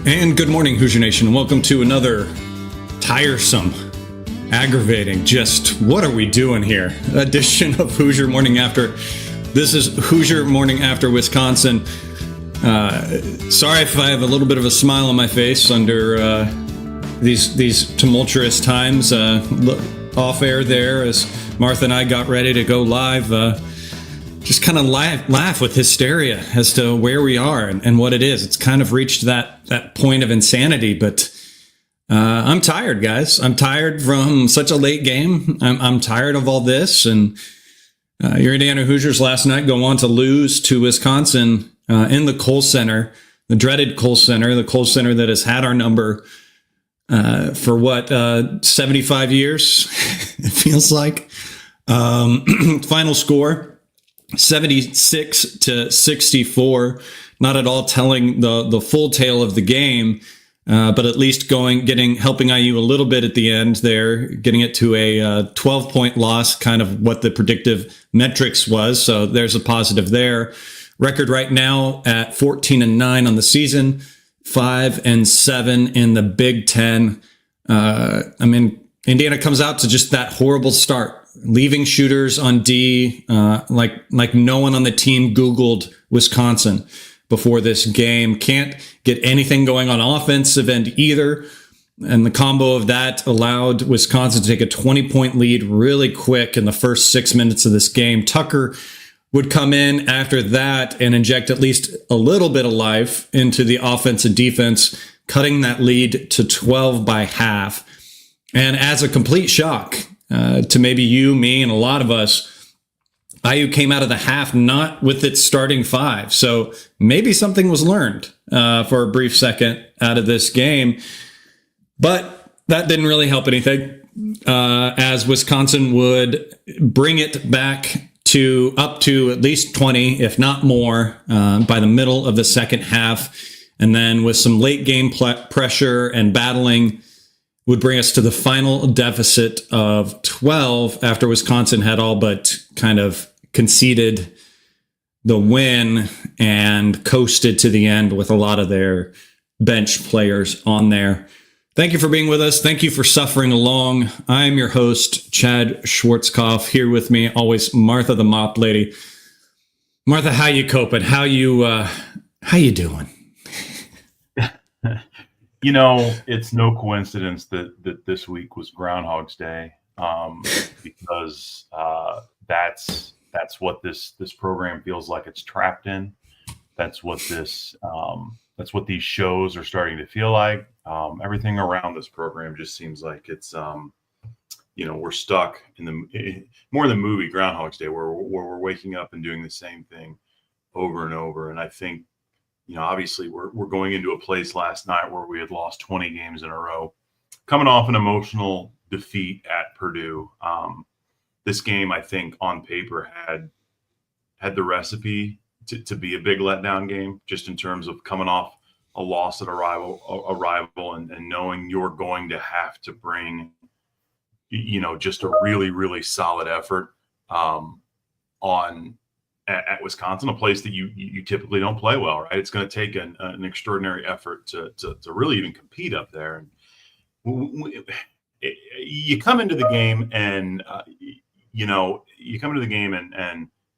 And good morning, Hoosier Nation, and welcome to another tiresome, aggravating, just what are we doing here edition of Hoosier Morning After. This is Hoosier Morning After Wisconsin. Sorry if I have a little bit of a smile on my face under these tumultuous times off air there as Martha and I got ready to go live. Just kind of laugh with hysteria as to where we are and what it is. It's kind of reached that point of insanity, but I'm tired, guys. I'm tired from such a late game. I'm tired of all this. And your Indiana Hoosiers last night go on to lose to Wisconsin in the Kohl Center, the dreaded Kohl Center, the Kohl Center that has had our number for 75 years, it feels like. Final score, 76-64, not at all telling the full tale of the game, but at least helping IU a little bit at the end there, getting it to a 12-point loss, kind of what the predictive metrics was. So there's a positive there. Record right now at 14-9 on the season, 5-7 in the Big Ten. Indiana comes out to just that horrible start, leaving shooters on D, like no one on the team Googled Wisconsin before this game. Can't get anything going on offensive end either. And the combo of that allowed Wisconsin to take a 20-point lead really quick in the first 6 minutes of this game. Tucker would come in after that and inject at least a little bit of life into the offense and defense, cutting that lead to 12 by half. And as a complete shock to maybe you, me, and a lot of us, IU came out of the half not with its starting five. So maybe something was learned for a brief second out of this game. But that didn't really help anything, as Wisconsin would bring it back up to at least 20, if not more, by the middle of the second half. And then with some late game pressure and battling, would bring us to the final deficit of 12 after Wisconsin had all but kind of conceded the win and coasted to the end with a lot of their bench players on there. Thank you for being with us. Thank you for suffering along. I'm your host, Chad Schwartzkopf. Here with me, always, Martha the Mop Lady. Martha, how you coping? How you doing? You know, it's no coincidence that this week was Groundhog's Day, because that's what this program feels like it's trapped in. That's what these shows are starting to feel like. Everything around this program just seems like it's we're stuck in more than the movie Groundhog's Day, where we're waking up and doing the same thing over and over. And I think, obviously we're going into a place last night where we had lost 20 games in a row, coming off an emotional defeat at Purdue. This game, I think, on paper had the recipe to be a big letdown game, just in terms of coming off a loss at a rival and knowing you're going to have to bring, just a really, really solid effort at Wisconsin, a place that you typically don't play well, right? It's going to take an extraordinary effort to really even compete up there. And you come into the game and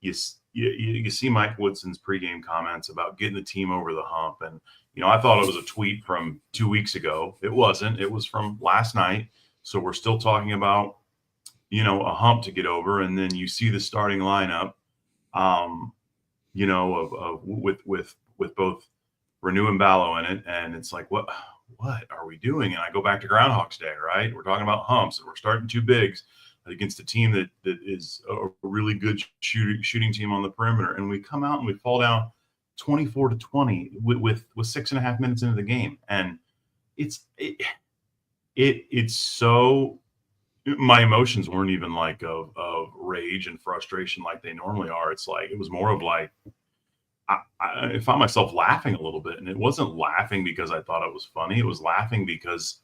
you see Mike Woodson's pregame comments about getting the team over the hump. And, I thought it was a tweet from 2 weeks ago. It wasn't. It was from last night. So we're still talking about, a hump to get over. And then you see the starting lineup, with both Renew and Ballo in it. And it's like, what are we doing? And I go back to Groundhog's Day, right? We're talking about humps, and we're starting two bigs against a team that is a really good shooting team on the perimeter. And we come out and we fall down 24-20 with 6.5 minutes into the game. And it's so, my emotions weren't even like of rage and frustration like they normally are. It's like, it was more of like, I found myself laughing a little bit, and it wasn't laughing because I thought it was funny. It was laughing because,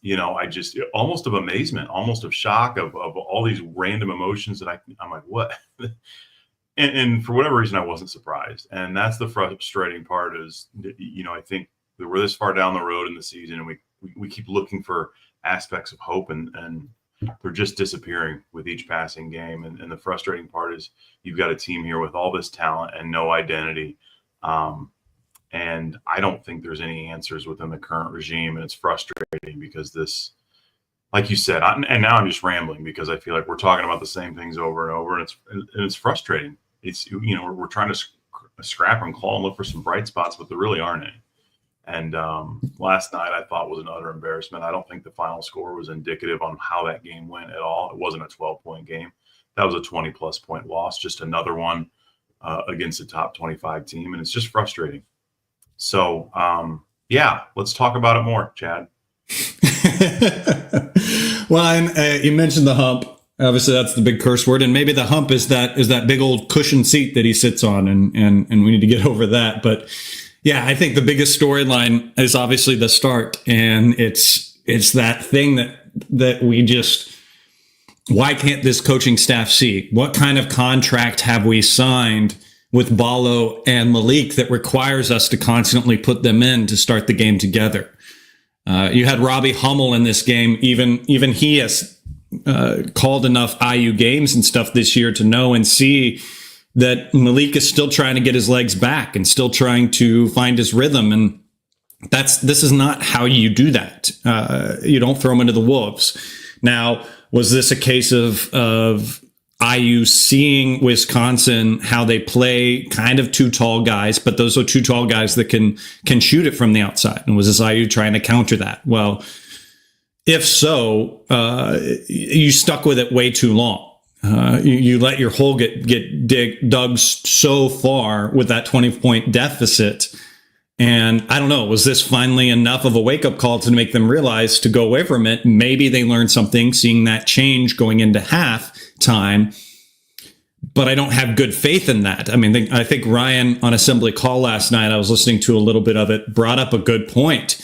I just almost of amazement, almost of shock of all these random emotions that I'm like, what? And for whatever reason, I wasn't surprised. And that's the frustrating part is, I think we're this far down the road in the season, and we keep looking for aspects of hope, and they're just disappearing with each passing game. And the frustrating part is you've got a team here with all this talent and no identity. And I don't think there's any answers within the current regime. And it's frustrating because this, like you said, and now I'm just rambling because I feel like we're talking about the same things over and over, and it's frustrating. It's, we're trying to scrap and claw and look for some bright spots, but there really aren't any. And last night I thought was an utter embarrassment. I don't think the final score was indicative on how that game went at all. It wasn't a 12-point game. That was a 20-plus point loss, just another one against a top 25 team, and it's just frustrating. So, let's talk about it more, Chad. Well, and you mentioned the hump. Obviously, that's the big curse word, and maybe the hump is that big old cushion seat that he sits on, and we need to get over that. But yeah, I think the biggest storyline is obviously the start, and it's that thing that we just, why can't this coaching staff see? What kind of contract have we signed with Ballo and Malik that requires us to constantly put them in to start the game together? You had Robbie Hummel in this game. Even he has called enough IU games and stuff this year to know and see that Malik is still trying to get his legs back and still trying to find his rhythm. And this is not how you do that. You don't throw him into the wolves. Now, was this a case of IU seeing Wisconsin, how they play kind of two tall guys, but those are two tall guys that can shoot it from the outside? And was this IU trying to counter that? Well, if so, you stuck with it way too long. You let your hole get dug so far with that 20-point deficit. And I don't know, was this finally enough of a wake-up call to make them realize to go away from it? Maybe they learned something, seeing that change going into halftime. But I don't have good faith in that. I mean, I think Ryan on Assembly Call last night, I was listening to a little bit of it, brought up a good point.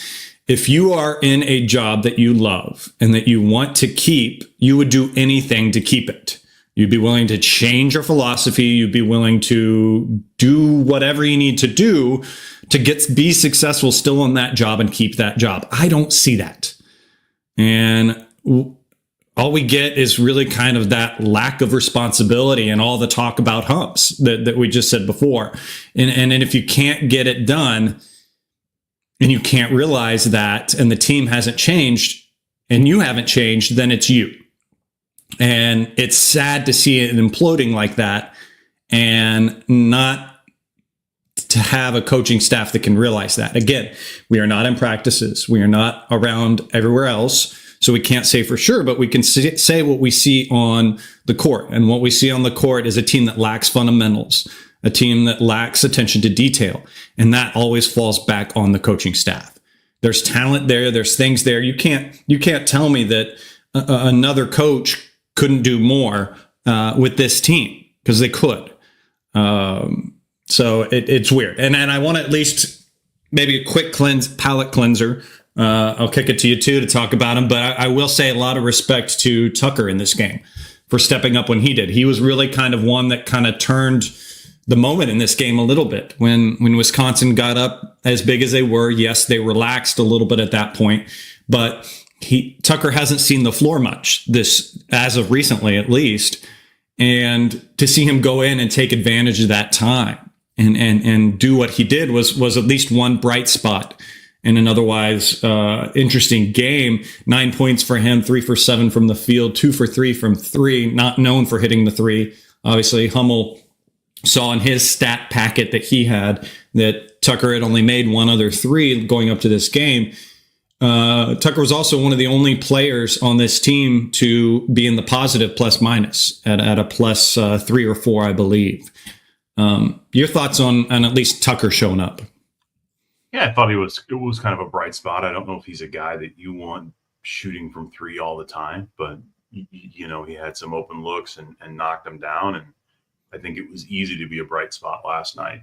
If you are in a job that you love and that you want to keep, you would do anything to keep it. You'd be willing to change your philosophy. You'd be willing to do whatever you need to do to be successful still in that job and keep that job. I don't see that. And all we get is really kind of that lack of responsibility and all the talk about humps that we just said before. And if you can't get it done and you can't realize that, and the team hasn't changed and you haven't changed, then it's you. And it's sad to see it imploding like that and not to have a coaching staff that can realize that. Again, we are not in practices. We are not around everywhere else. So we can't say for sure, but we can say what we see on the court. And what we see on the court is a team that lacks fundamentals, a team that lacks attention to detail. And that always falls back on the coaching staff. There's talent there. There's things there. You can't tell me that another coach couldn't do more with this team, because they could. So it's weird. And I want to at least maybe a quick palate cleanser. I'll kick it to you too to talk about him, but I will say a lot of respect to Tucker in this game for stepping up when he did. He was really kind of one that kind of turned the moment in this game a little bit. When Wisconsin got up as big as they were, yes, they relaxed a little bit at that point, but Tucker hasn't seen the floor much as of recently, at least. And to see him go in and take advantage of that time and do what he did was at least one bright spot in an otherwise interesting game. 9 points for him, 3 for 7 from the field, 2 for 3 from 3, not known for hitting the 3. Obviously, Hummel saw in his stat packet that he had that Tucker had only made one other 3 going up to this game. Tucker was also one of the only players on this team to be in the positive plus minus at a plus 3 or 4, I believe. Your thoughts on at least Tucker showing up? Yeah, I thought it was kind of a bright spot. I don't know if he's a guy that you want shooting from 3 all the time, but he had some open looks and knocked them down. And I think it was easy to be a bright spot last night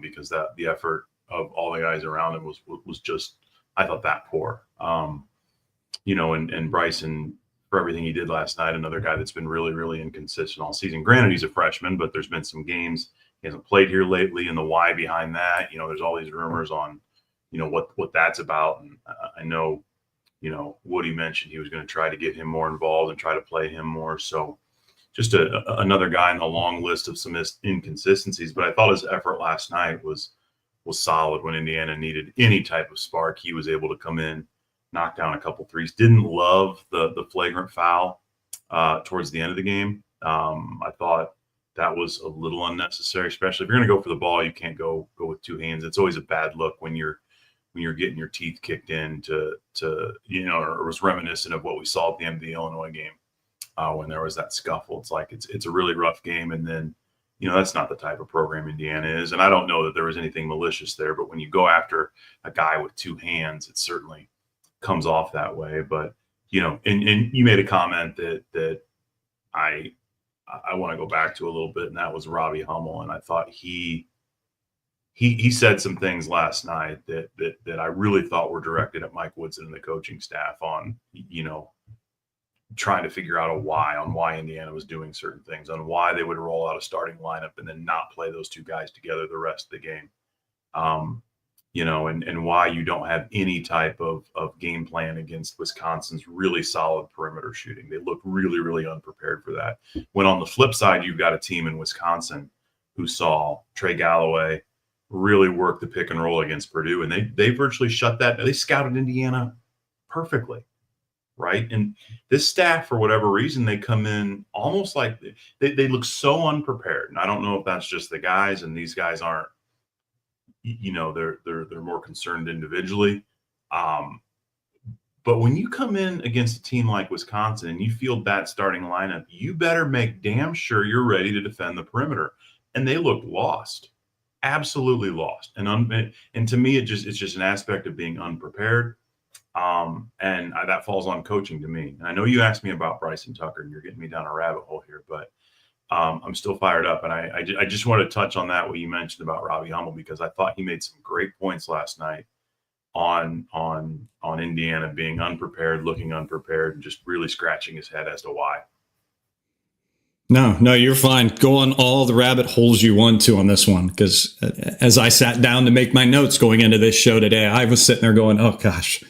because the effort of all the guys around him was just, I thought, that poor. And Bryson, for everything he did last night, another guy that's been really, really inconsistent all season. Granted, he's a freshman, but there's been some games he hasn't played here lately, and the why behind that. There's all these rumors on what that's about. And I know, Woody mentioned he was going to try to get him more involved and try to play him more. So just another guy in the long list of some inconsistencies. But I thought his effort last night was solid. When Indiana needed any type of spark, he was able to come in, knock down a couple threes. Didn't love the flagrant foul towards the end of the game. I thought that was a little unnecessary, especially if you're going to go for the ball. You can't go with two hands. It's always a bad look when you're getting your teeth kicked in or it was reminiscent of what we saw at the end of the Illinois game when there was that scuffle. It's like it's a really rough game, and then that's not the type of program Indiana is. And I don't know that there was anything malicious there, but when you go after a guy with two hands, it certainly comes off that way. But and you made a comment that I want to go back to a little bit, and that was Robbie Hummel. And I thought he said some things last night that I really thought were directed at Mike Woodson and the coaching staff on, trying to figure out why Indiana was doing certain things, on why they would roll out a starting lineup and then not play those two guys together the rest of the game. And why you don't have any type of game plan against Wisconsin's really solid perimeter shooting. They look really, really unprepared for that. When on the flip side, you've got a team in Wisconsin who saw Trey Galloway really work the pick and roll against Purdue, and they virtually shut that. They scouted Indiana perfectly, right? And this staff, for whatever reason, they come in almost like they look so unprepared. And I don't know if that's just the guys, and these guys aren't. They're more concerned individually. But when you come in against a team like Wisconsin and you field that starting lineup, you better make damn sure you're ready to defend the perimeter. And they look lost, absolutely lost. And to me, it's just an aspect of being unprepared. That falls on coaching to me. And I know you asked me about Bryson Tucker, and you're getting me down a rabbit hole here, but I'm still fired up. And I just want to touch on that, what you mentioned about Robbie Hummel, because I thought he made some great points last night on Indiana being unprepared, looking unprepared, and just really scratching his head as to why. No, you're fine. Go on all the rabbit holes you want to on this one, because as I sat down to make my notes going into this show today, I was sitting there going, oh gosh, I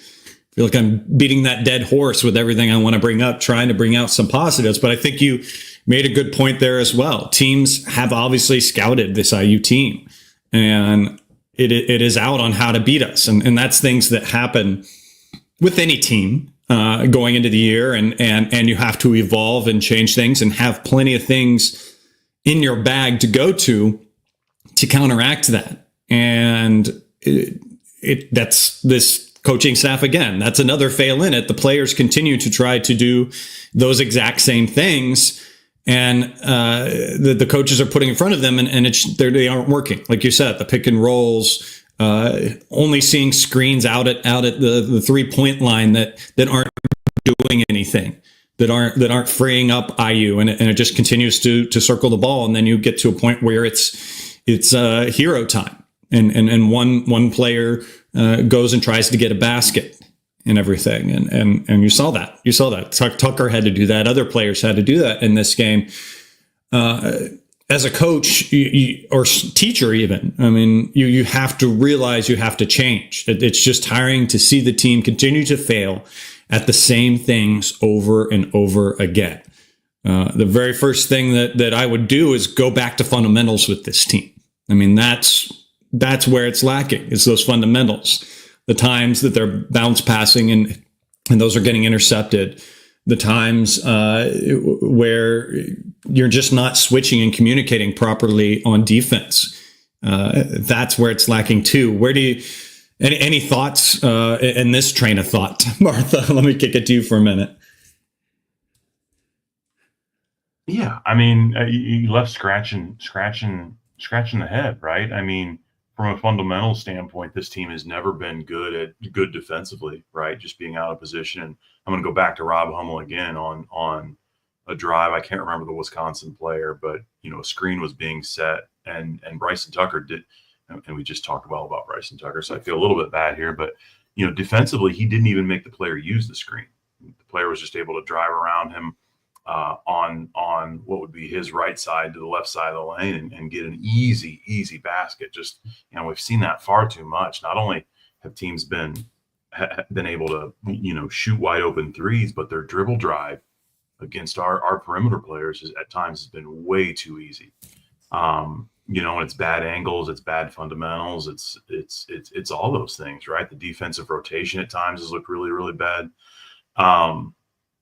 feel like I'm beating that dead horse with everything I want to bring up, trying to bring out some positives. But I think you made a good point there as well. Teams have obviously scouted this IU team, and it is out on how to beat us. And that's things that happen with any team going into the year. And you have to evolve and change things and have plenty of things in your bag to go to counteract that. And that's this coaching staff again. That's another fail in it. The players continue to try to do those exact same things, and the coaches are putting in front of them, and they aren't working. Like you said, the pick and rolls, only seeing screens out at the 3-point line that aren't doing anything, that aren't freeing up IU, and it just continues to circle the ball, and then you get to a point where it's hero time, and one player goes and tries to get a basket and everything. And you saw that. Tucker had to do that. Other players had to do that in this game. As a coach or teacher, even, I mean, you have to realize you have to change. It's just tiring to see the team continue to fail at the same things over and over again. The very first thing that I would do is go back to fundamentals with this team. I mean, that's where it's lacking. It's those fundamentals. The times that they're bounce passing and those are getting intercepted. The times where you're just not switching and communicating properly on defense. That's where it's lacking too. Where do you, any thoughts in this train of thought, Martha? Let me kick it to you for a minute. Yeah, I mean, you left scratching the head, right? I mean, from a fundamental standpoint, this team has never been good defensively, right? Just being out of position. And I'm going to go back to Rob Hummel again on a drive. I can't remember the Wisconsin player, but a screen was being set, and Bryson Tucker did. And we just talked well about Bryson Tucker, so I feel a little bit bad here. But defensively, he didn't even make the player use the screen. The player was just able to drive around him on what would be his right side to the left side of the lane and get an easy basket. Just, we've seen that far too much. Not only have teams been able to, shoot wide open threes, but their dribble drive against our perimeter players at times has been way too easy. And it's bad angles, it's bad fundamentals, it's all those things, right? The defensive rotation at times has looked really, really bad.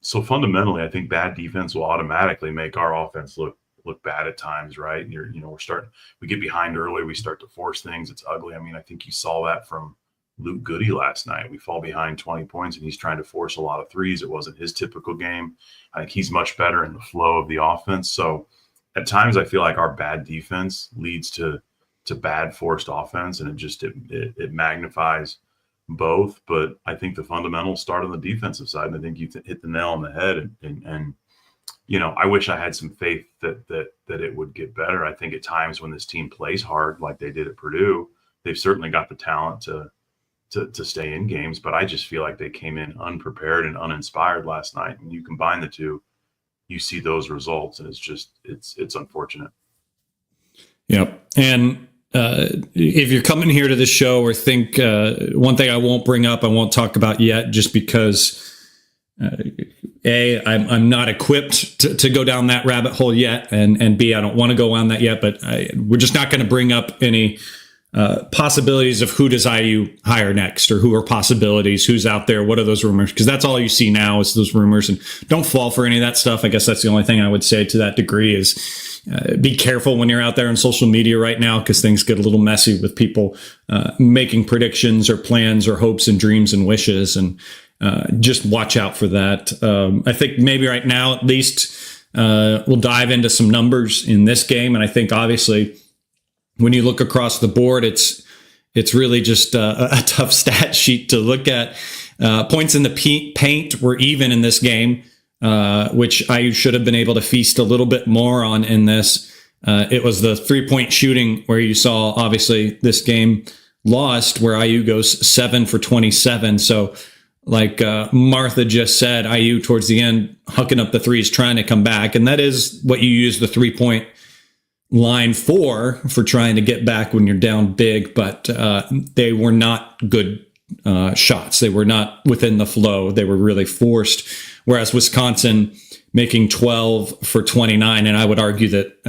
So fundamentally, I think bad defense will automatically make our offense look bad at times, right? We get behind early, we start to force things. It's ugly. I mean, I think you saw that from Luke Goody last night. We fall behind 20 points and he's trying to force a lot of threes. It wasn't his typical game. I think he's much better in the flow of the offense. So at times I feel like our bad defense leads to bad forced offense, and it magnifies both. But I think the fundamentals start on the defensive side, and I think you hit the nail on the head. And I wish I had some faith that it would get better. I think at times when this team plays hard, like they did at Purdue, they've certainly got the talent to stay in games. But I just feel like they came in unprepared and uninspired last night. And you combine the two, you see those results, and it's unfortunate. Yep. And if you're coming here to this show or think one thing I won't bring up, I won't talk about yet, just because I'm not equipped to go down that rabbit hole yet, and B, I don't want to go on that yet. But we're just not going to bring up any possibilities of who does IU hire next, or who are possibilities, who's out there, what are those rumors, because that's all you see now is those rumors. And don't fall for any of that stuff. I guess that's the only thing I would say to that degree is be careful when you're out there on social media right now, because things get a little messy with people making predictions or plans or hopes and dreams and wishes, and just watch out for that. I think maybe right now at least we'll dive into some numbers in this game, and I think obviously when you look across the board, it's really just a tough stat sheet to look at. Points in the paint were even in this game, which I should have been able to feast a little bit more on in this. It was the 3-point shooting where you saw, obviously, this game lost, where IU goes 7 for 27. So like Martha just said, IU towards the end, hucking up the threes, trying to come back. And that is what you use the 3-point line for trying to get back when you're down big, but they were not good shots. They were not within the flow. They were really forced, whereas Wisconsin making 12 for 29, and I would argue that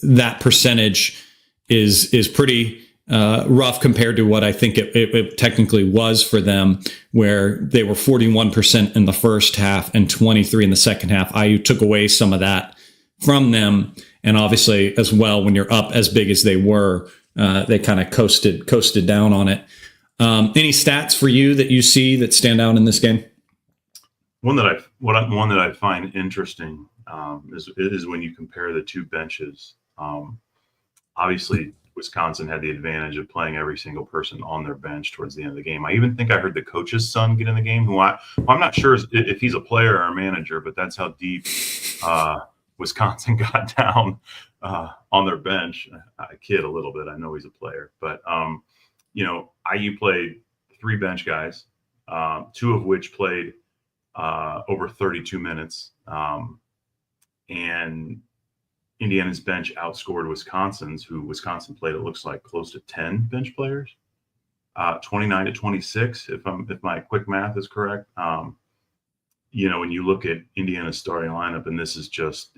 that percentage is pretty rough compared to what I think it technically was for them, where they were 41% in the first half and 23 in the second half. IU took away some of that from them. And obviously, as well, when you're up as big as they were, they kind of coasted down on it. Any stats for you that you see that stand out in this game? One that I find interesting is when you compare the two benches. Obviously, Wisconsin had the advantage of playing every single person on their bench towards the end of the game. I even think I heard the coach's son get in the game, who I'm not sure if he's a player or a manager, but that's how deep Wisconsin got down on their bench. I kid a little bit. I know he's a player, but IU played 3 bench guys, 2 of which played over 32 minutes, and Indiana's bench outscored Wisconsin's, who Wisconsin played, it looks like, close to 10 bench players, 29 to 26, if my quick math is correct. When you look at Indiana's starting lineup, and this is just,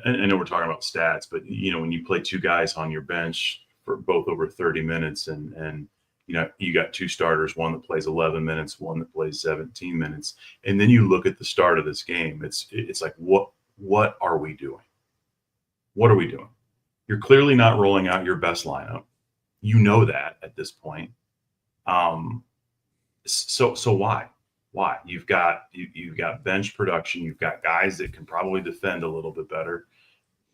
I know we're talking about stats, but when you play 2 guys on your bench for both over 30 minutes, and you got 2 starters, one that plays 11 minutes, one that plays 17 minutes, and then you look at the start of this game, it's like, what are we doing? What are we doing? You're clearly not rolling out your best lineup. You know that at this point. So why? Why? You've got bench production. You've got guys that can probably defend a little bit better.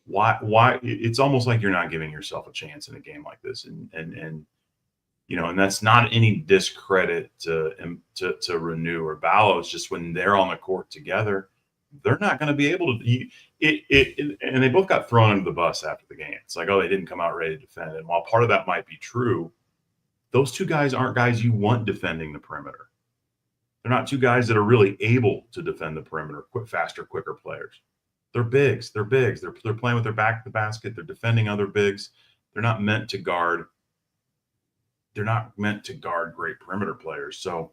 Why? It's almost like you're not giving yourself a chance in a game like this. And that's not any discredit to Renew or Ballo. It's just when they're on the court together, they're not going to be able to. And they both got thrown under the bus after the game. It's like, oh, they didn't come out ready to defend. And while part of that might be true, those 2 guys aren't guys you want defending the perimeter. They're not 2 guys that are really able to defend the perimeter, faster, quicker players. They're bigs. They're playing with their back to the basket. They're defending other bigs. They're not meant to guard they're not meant to guard great perimeter players. So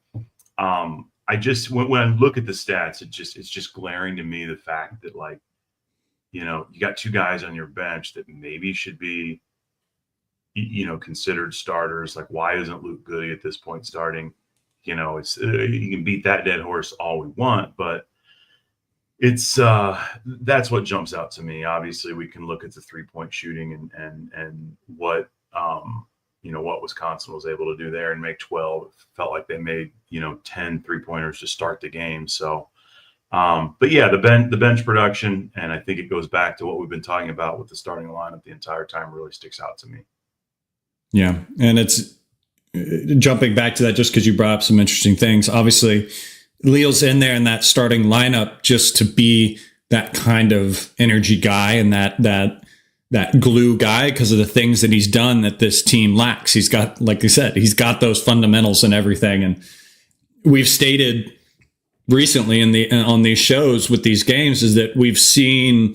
I just when I look at the stats, it's just glaring to me the fact that, like, you got two guys on your bench that maybe should be, considered starters. Like, why isn't Luke Goody at this point starting? It's you can beat that dead horse all we want, but it's that's what jumps out to me. Obviously, we can look at the 3-point shooting and what what Wisconsin was able to do there and make 12. It felt like they made 10 3-pointers to start the game. So, but yeah, the bench production, and I think it goes back to what we've been talking about with the starting lineup the entire time, really sticks out to me. Yeah, and it's jumping back to that just because you brought up some interesting things. Obviously, Leal's in there in that starting lineup just to be that kind of energy guy and that glue guy because of the things that he's done that this team lacks. He's got, like you said, he's got those fundamentals and everything. And we've stated recently on these shows with these games is that we've seen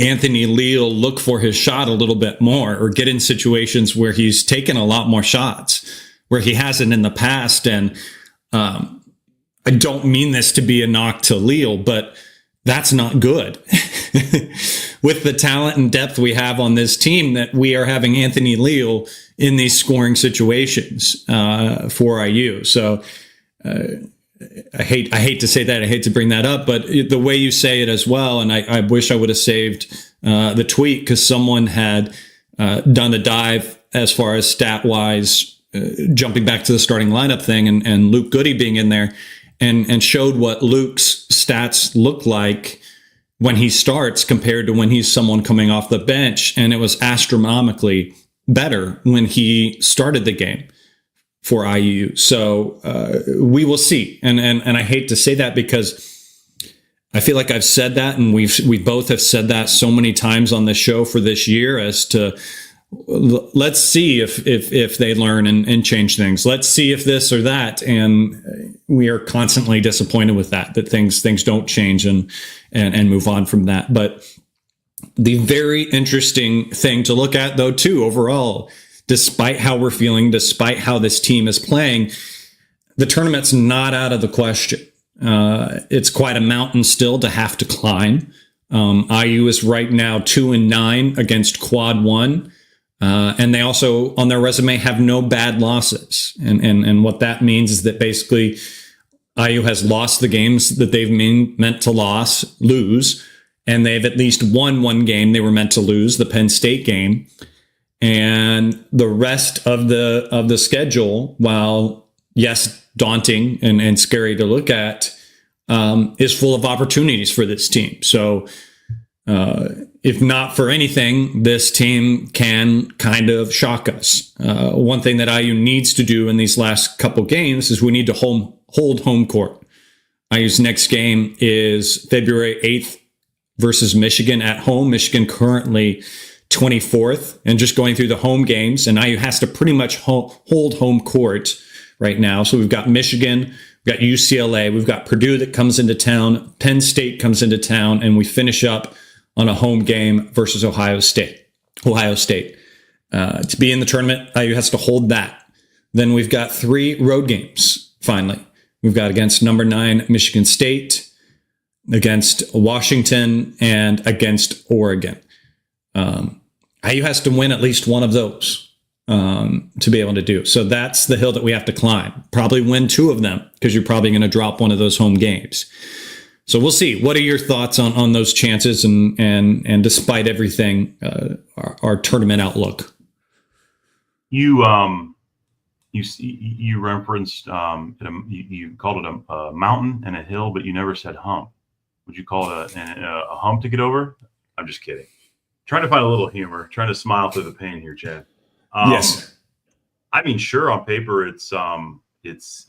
Anthony Leal look for his shot a little bit more or get in situations where he's taken a lot more shots where he hasn't in the past. And I don't mean this to be a knock to Leal, but that's not good. With the talent and depth we have on this team, that we are having Anthony Leal in these scoring situations for IU. So I hate to say that. I hate to bring that up, but the way you say it as well, and I wish I would have saved the tweet because someone had done a dive as far as stat-wise, jumping back to the starting lineup thing and Luke Goody being in there and showed what Luke's stats look like when he starts compared to when he's someone coming off the bench. And it was astronomically better when he started the game for IU. So we will see. And I hate to say that because I feel like I've said that, and we both have said that so many times on the show for this year as to let's see if they learn and change things. Let's see if this or that. And we are constantly disappointed with that things don't change and move on from that. But the very interesting thing to look at, though, too, overall, despite how we're feeling, despite how this team is playing, the tournament's not out of the question. It's quite a mountain still to have to climb. IU is right now 2-9 against quad one. And they also, on their resume, have no bad losses. And what that means is that basically IU has lost the games that they've meant to lose, and they've at least won one game they were meant to lose, the Penn State game. And the rest of the schedule, while yes, daunting and scary to look at, is full of opportunities for this team. So if not for anything, this team can kind of shock us. One thing that IU needs to do in these last couple games is we need to hold home court. IU's next game is February 8th versus Michigan at home. Michigan currently 24th, and just going through the home games, and IU has to pretty much hold home court right now. So we've got Michigan, we've got UCLA, we've got Purdue that comes into town, Penn State comes into town, and we finish up on a home game versus Ohio State. To be in the tournament, IU has to hold that. Then we've got 3 road games, finally. We've got against number 9 Michigan State, against Washington, and against Oregon. IU has to win at least one of those to be able to do. So that's the hill that we have to climb. Probably win 2 of them because you're probably going to drop one of those home games. So we'll see. What are your thoughts on those chances and despite everything, our tournament outlook? You referenced you called it a mountain and a hill, but you never said hump. Would you call it a hump to get over? I'm just kidding. Trying to find a little humor, trying to smile through the pain here, Chad. Yes. I mean, sure, on paper, it's the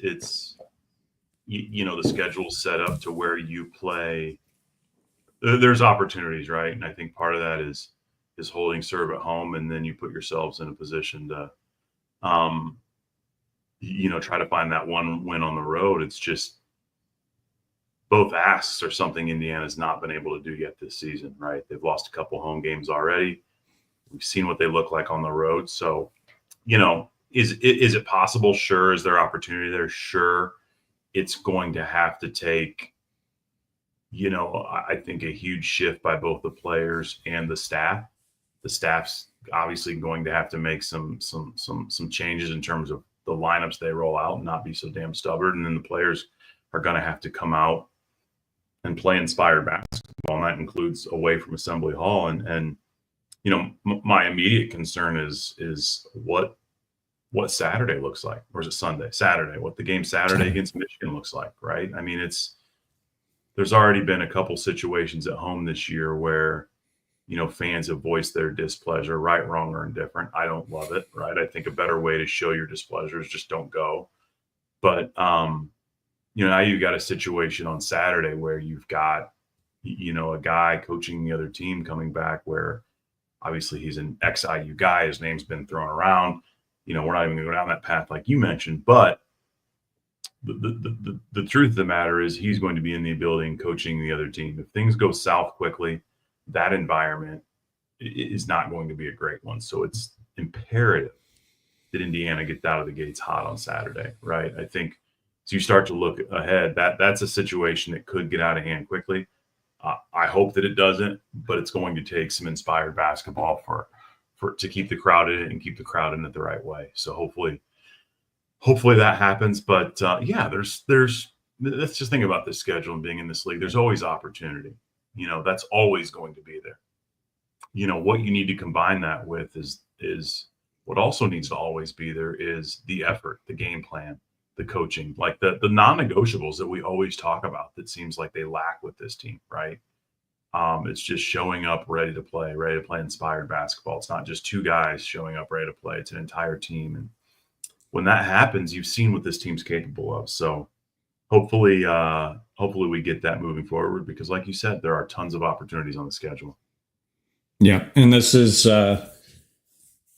schedule's set up to where you play. There's opportunities, right? And I think part of that is holding serve at home, and then you put yourselves in a position to, try to find that one win on the road. It's just both asks are something Indiana's not been able to do yet this season, right? They've lost a couple home games already. We've seen what they look like on the road. So, Is it possible? Sure. Is there opportunity there? Sure. It's going to have to take, I think a huge shift by both the players and the staff. The staff's obviously going to have to make some changes in terms of the lineups they roll out and not be so damn stubborn. And then the players are going to have to come out and play inspired basketball. And that includes away from Assembly Hall. And my immediate concern is what Saturday looks like. Or is it Sunday? Saturday. What the game Saturday against Michigan looks like, right? I mean, there's already been a couple situations at home this year where, fans have voiced their displeasure, right, wrong, or indifferent. I don't love it, right? I think a better way to show your displeasure is just don't go. But, now you've got a situation on Saturday where you've got, a guy coaching the other team coming back where obviously he's an ex-IU guy. His name's been thrown around. We're not even going to go down that path like you mentioned, but the truth of the matter is he's going to be in the building coaching the other team. If things go south quickly, that environment is not going to be a great one. So it's imperative that Indiana gets out of the gates hot on Saturday, right? I think as you start to look ahead, that's a situation that could get out of hand quickly. I hope that it doesn't, but it's going to take some inspired basketball to keep the crowd in it and keep the crowd in it the right way. So hopefully that happens. But there's let's just think about this schedule and being in this league. There's always opportunity. That's always going to be there. What you need to combine that with is what also needs to always be there is the effort, the game plan, the coaching, like the non-negotiables that we always talk about that seems like they lack with this team, right? It's just showing up ready to play inspired basketball. It's not just two guys showing up ready to play. It's an entire team. And when that happens, you've seen what this team's capable of. So hopefully we get that moving forward because like you said, there are tons of opportunities on the schedule. Yeah. And this is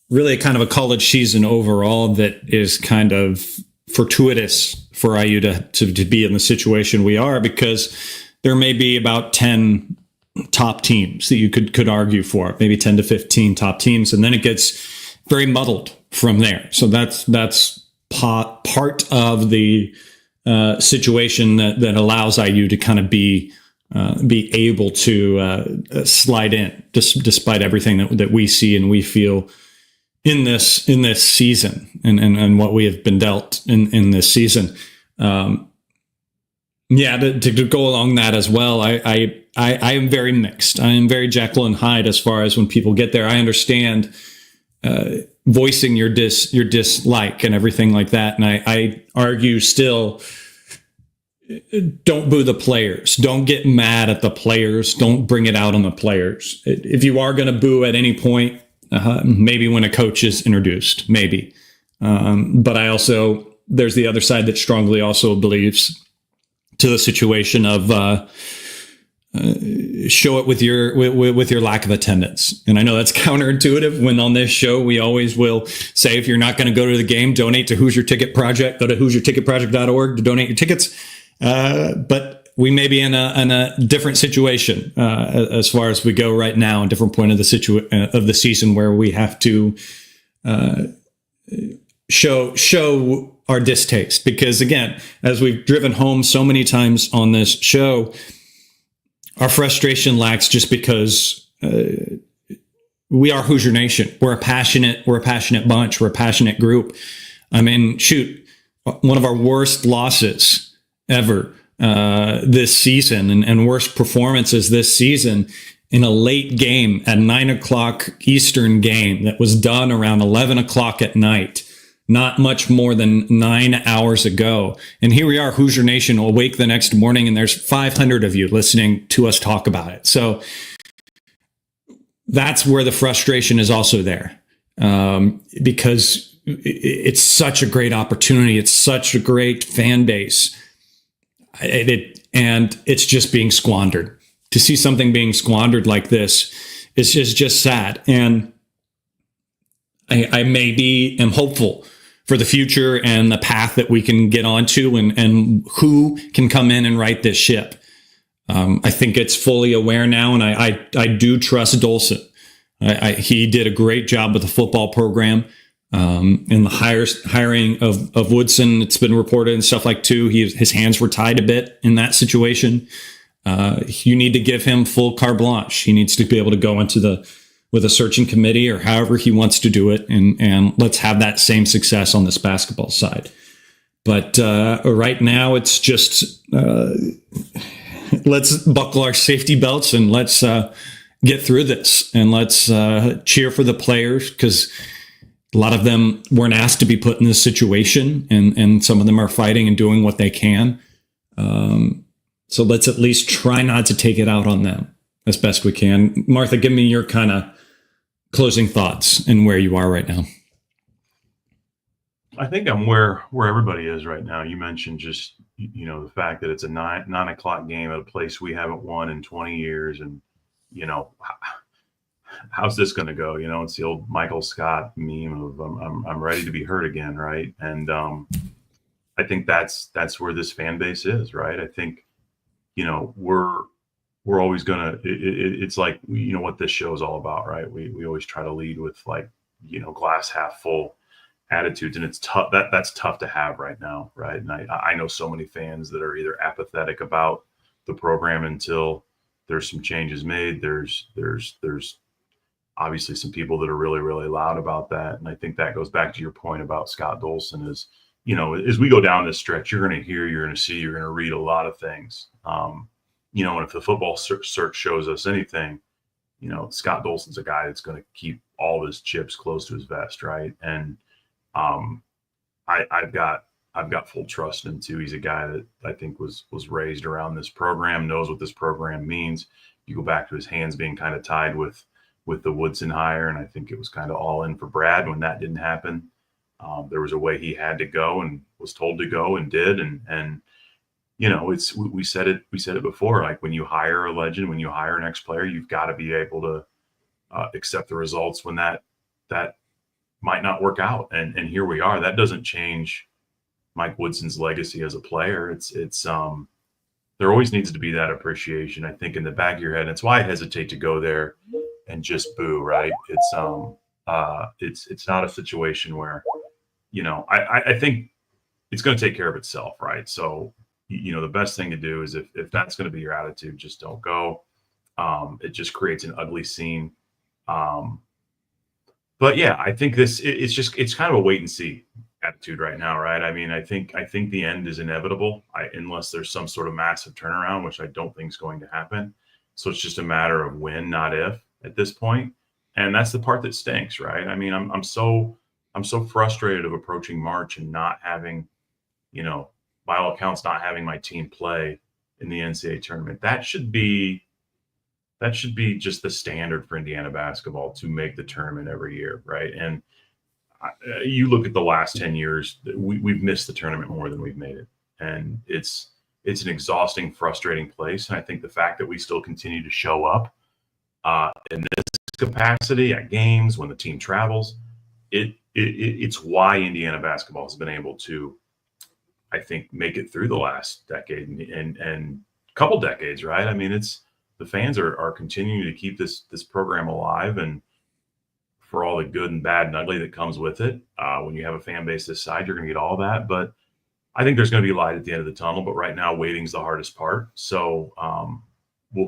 really kind of a college season overall that is kind of fortuitous for IU to be in the situation we are because there may be about 10 top teams that you could argue for, maybe 10 to 15 top teams. And then it gets very muddled from there. So that's part of the situation that allows IU to kind of be able to slide in despite everything that we see and we feel in this season and what we have been dealt in this season. To go along that as well, I am very mixed. I am very Jekyll and Hyde as far as when people get there. I understand voicing your dislike and everything like that. And I argue still, don't boo the players. Don't get mad at the players. Don't bring it out on the players. If you are going to boo at any point, maybe when a coach is introduced, maybe. But there's the other side that strongly also believes to the situation of show it with your lack of attendance. And I know that's counterintuitive when on this show we always will say if you're not going to go to the game, donate to Hoosier Ticket Project. Go to HoosierTicketProject.org to donate your tickets. But we may be in a different situation as far as we go right now, a different point of the season where we have to show our distaste. Because again, as we've driven home so many times on this show, our frustration lacks just because we are Hoosier Nation. We're a passionate bunch. We're a passionate group. I mean, shoot, one of our worst losses ever this season and worst performances this season in a late game at 9:00 Eastern game that was done around 11 o'clock at night, not much more than 9 hours ago. And here we are, Hoosier Nation, awake the next morning, and there's 500 of you listening to us talk about it. So that's where the frustration is also there, because it's such a great opportunity. It's such a great fan base. And it's just being squandered. To see something being squandered like this is just sad. And I maybe am hopeful for the future and the path that we can get onto and who can come in and right this ship. I think it's fully aware now, and I do trust Dolson. He did a great job with the football program. In the hiring of Woodson, it's been reported and stuff like too. His hands were tied a bit in that situation. You need to give him full carte blanche. He needs to be able to go into with a searching committee or however he wants to do it, and let's have that same success on this basketball side. But right now, it's just let's buckle our safety belts and let's get through this, and let's cheer for the players, because a lot of them weren't asked to be put in this situation, and some of them are fighting and doing what they can. So let's at least try not to take it out on them as best we can. Martha, give me your kind of closing thoughts and where you are right now. I think I'm where everybody is right now. You mentioned just, the fact that it's a 9 o'clock game at a place we haven't won in 20 years. And, how's this going to go? It's the old Michael Scott meme of I'm ready to be hurt again. Right. And I think that's where this fan base is. Right. I think, we're always going to, it's like, what this show is all about. Right. We always try to lead with glass half full attitudes, and it's tough. That's tough to have right now. Right. And I know so many fans that are either apathetic about the program until there's some changes made. There's obviously some people that are really, really loud about that. And I think that goes back to your point about Scott Dolson is, as we go down this stretch, you're going to hear, you're going to see, you're going to read a lot of things. And if the football search shows us anything, Scott Dolson's a guy that's going to keep all of his chips close to his vest. Right. And I've got full trust in him too. He's a guy that I think was raised around this program, knows what this program means. You go back to his hands being kind of tied with the Woodson hire, and I think it was kind of all in for Brad when that didn't happen. There was a way he had to go and was told to go and did, and we said it before. Like, when you hire a legend, when you hire an ex-player, you've got to be able to accept the results when that might not work out. And here we are. That doesn't change Mike Woodson's legacy as a player. It's there always needs to be that appreciation, I think, in the back of your head. And it's why I hesitate to go there and just boo. Right. It's not a situation where, I think it's going to take care of itself. Right. So, the best thing to do is if that's going to be your attitude, just don't go. It just creates an ugly scene. But yeah, I think it's kind of a wait and see attitude right now, right? I mean, I think the end is inevitable, unless there's some sort of massive turnaround, which I don't think is going to happen. So it's just a matter of when, not if, at this point. And that's the part that stinks, right? I mean, I'm so frustrated of approaching March and not having, by all accounts, not having my team play in the NCAA tournament. That should be just the standard for Indiana basketball to make the tournament every year, right? And you look at the last 10 years, we've missed the tournament more than we've made it. And it's an exhausting, frustrating place. And I think the fact that we still continue to show up in this capacity at games when the team travels, it's why Indiana basketball has been able to, I think, make it through the last decade and couple decades, right? I mean, the fans are continuing to keep this program alive, and for all the good and bad and ugly that comes with it. When you have a fan base this side, you're going to get all that. But I think there's going to be light at the end of the tunnel. But right now, waiting's the hardest part. So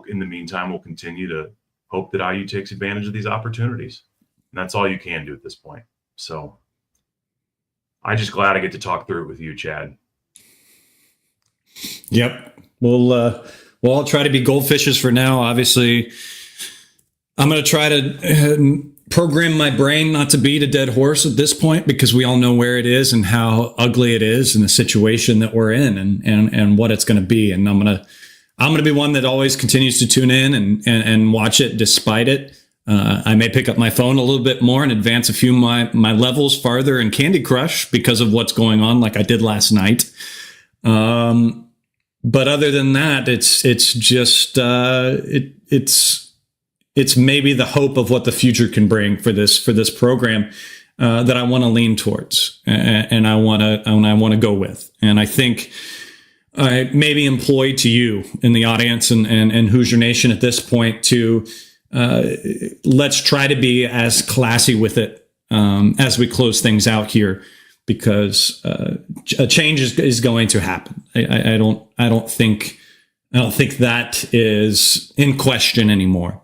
in the meantime, we'll continue to hope that IU takes advantage of these opportunities. And that's all you can do at this point. So I'm just glad I get to talk through it with you, Chad. Yep. We'll all try to be goldfishes for now. Obviously, I'm going to try to program my brain not to beat a dead horse at this point, because we all know where it is and how ugly it is and the situation that we're in and what it's going to be. And I'm going to be one that always continues to tune in and watch it despite it. I may pick up my phone a little bit more and advance a few of my levels farther in Candy Crush because of what's going on, like I did last night. But other than that, it's just it's maybe the hope of what the future can bring for this program that I want to lean towards and I want to go with. And I think I maybe employ to you in the audience and Hoosier Nation at this point to let's try to be as classy with it as we close things out here, because a change is going to happen. I don't think that is in question anymore.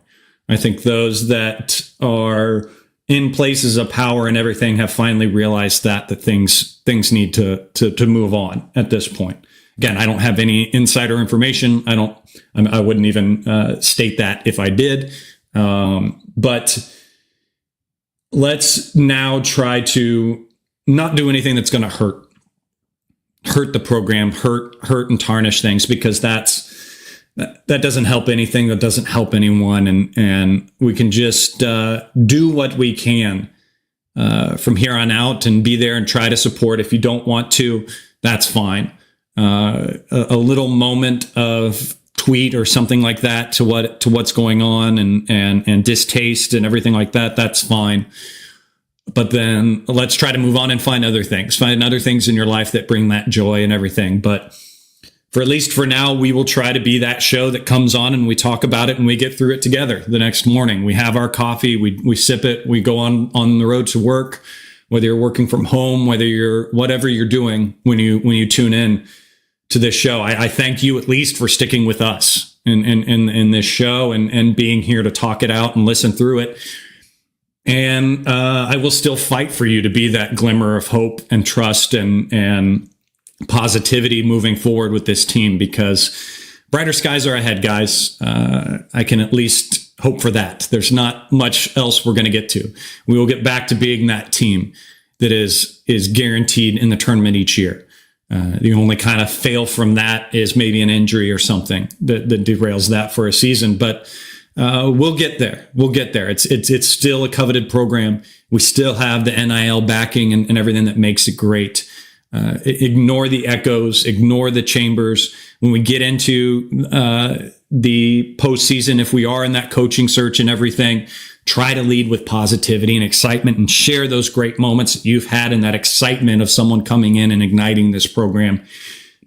I think those that are in places of power and everything have finally realized that things need to move on at this point. Again, I don't have any insider information. I wouldn't even state that if I did. But let's now try to not do anything that's going to hurt the program, hurt and tarnish things, because that doesn't help anything. That doesn't help anyone. And we can just do what we can from here on out and be there and try to support. If you don't want to, that's fine. A little moment of tweet or something like that to what's going on and distaste and everything like that, that's fine. But then let's try to move on and find other things in your life that bring that joy and everything. But for at least for now, we will try to be that show that comes on and we talk about it and we get through it together the next morning. We have our coffee, we sip it, we go on the road to work, whether you're working from home, whatever you're doing when you tune in to this show. I thank you at least for sticking with us in this show and being here to talk it out and listen through it. And I will still fight for you to be that glimmer of hope and trust and positivity moving forward with this team, because brighter skies are ahead, guys. I can at least hope for that. There's not much else we're going to get to. We will get back to being that team that is guaranteed in the tournament each year. The only kind of fail from that is maybe an injury or something that derails that for a season. But we'll get there. It's still a coveted program. We still have the NIL backing and everything that makes it great. Ignore the echoes, ignore the chambers. When we get into the postseason, if we are in that coaching search and everything, try to lead with positivity and excitement and share those great moments that you've had and that excitement of someone coming in and igniting this program.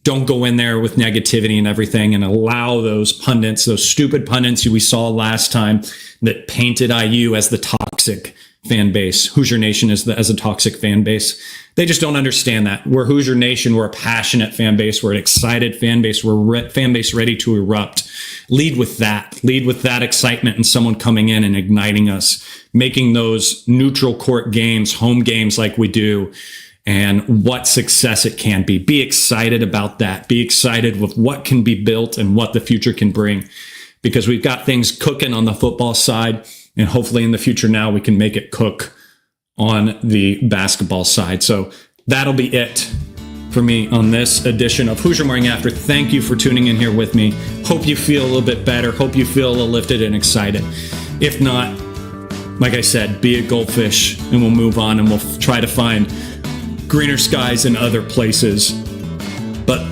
Don't go in there with negativity and everything and allow those pundits, those stupid pundits we saw last time that painted IU as the toxic fan base. Hoosier Nation as a toxic fan base. They just don't understand that. We're Hoosier Nation. We're a passionate fan base. We're an excited fan base. We're fan base ready to erupt. Lead with that. Lead with that excitement and someone coming in and igniting us, making those neutral court games, home games like we do, and what success it can be. Be excited about that. Be excited with what can be built and what the future can bring, because we've got things cooking on the football side, and hopefully in the future now we can make it cook on the basketball side. So that'll be it for me on this edition of Hoosier Morning After. Thank you for tuning in here with me. Hope you feel a little bit better. Hope you feel a little lifted and excited. If not, like I said, be a goldfish and we'll move on and we'll try to find greener skies in other places. But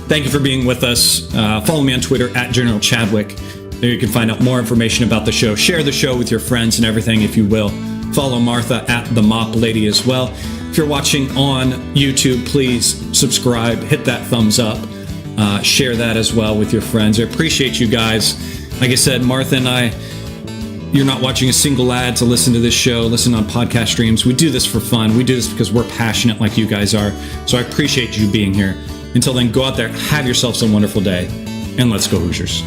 thank you for being with us. Follow me on Twitter at General Chadwick. There you can find out more information about the show. Share the show with your friends and everything if you will. Follow Martha at The Mop Lady as well. If you're watching on YouTube, please subscribe, hit that thumbs up, share that as well with your friends. I appreciate you guys. Like I said, Martha and I, you're not watching a single ad to listen to this show, listen on podcast streams. We do this for fun. We do this because we're passionate like you guys are. So I appreciate you being here. Until then, go out there, have yourself some wonderful day, and let's go Hoosiers.